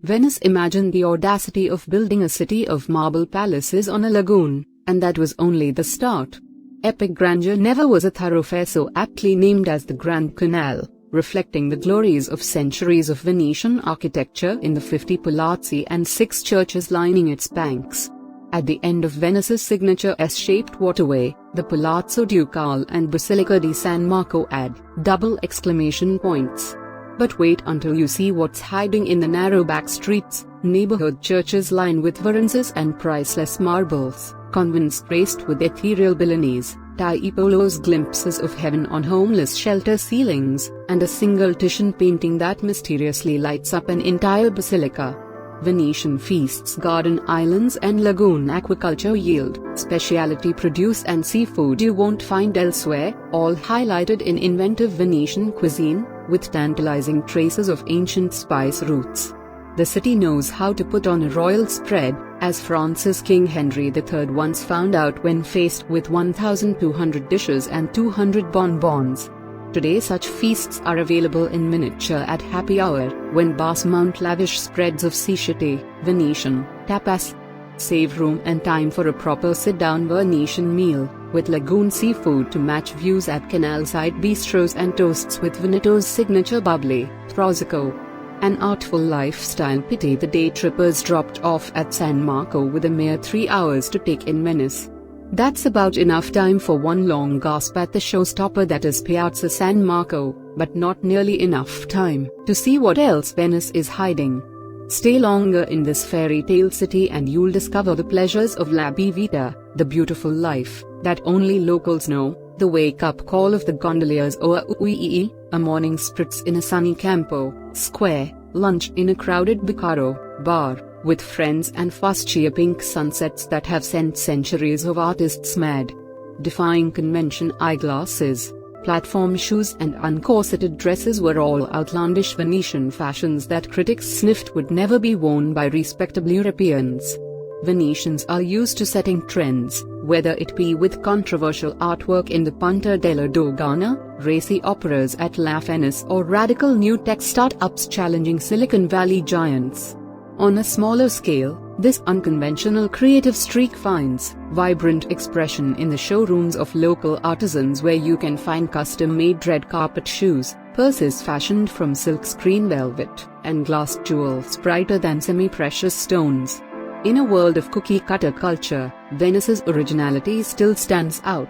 Venice imagined the audacity of building a city of marble palaces on a lagoon, and that was only the start. Epic grandeur never was a thoroughfare so aptly named as the Grand Canal, reflecting the glories of centuries of Venetian architecture in the 50 palazzi and 6 churches lining its banks. At the end of Venice's signature S-shaped waterway, the Palazzo Ducale and Basilica di San Marco add double exclamation points. But wait until you see what's hiding in the narrow back streets, neighborhood churches lined with varandas and priceless marbles, convents graced with ethereal Milanese, Tiepolo's glimpses of heaven on homeless shelter ceilings, and a single Titian painting that mysteriously lights up an entire basilica. Venetian feasts, garden islands and lagoon aquaculture yield specialty produce and seafood you won't find elsewhere, all highlighted in inventive Venetian cuisine, with tantalizing traces of ancient spice roots. The city knows how to put on a royal spread, as France's King Henry III once found out when faced with 1,200 dishes and 200 bonbons. Today such feasts are available in miniature at happy hour, when bars mount lavish spreads of ceviche, Venetian, tapas. Save room and time for a proper sit-down Venetian meal, with lagoon seafood to match views at canal-side bistros and toasts with Veneto's signature bubbly, Prosecco. An artful lifestyle. Pity the day trippers dropped off at San Marco with a mere 3 hours to take in Venice. That's about enough time for one long gasp at the showstopper that is Piazza San Marco, but not nearly enough time to see what else Venice is hiding. Stay longer in this fairy tale city and you'll discover the pleasures of La Vita, the beautiful life that only locals know, the wake-up call of the gondoliers or a morning spritz in a sunny Campo Square, lunch in a crowded Bacaro bar, with friends and fustier pink sunsets that have sent centuries of artists mad. Defying convention, eyeglasses, platform shoes and uncorseted dresses were all outlandish Venetian fashions that critics sniffed would never be worn by respectable Europeans. Venetians are used to setting trends, whether it be with controversial artwork in the Punta della Dogana, racy operas at La Venice or radical new tech startups challenging Silicon Valley giants. On a smaller scale, this unconventional creative streak finds vibrant expression in the showrooms of local artisans where you can find custom-made red carpet shoes, purses fashioned from silkscreen velvet, and glass jewels brighter than semi-precious stones. In a world of cookie-cutter culture, Venice's originality still stands out.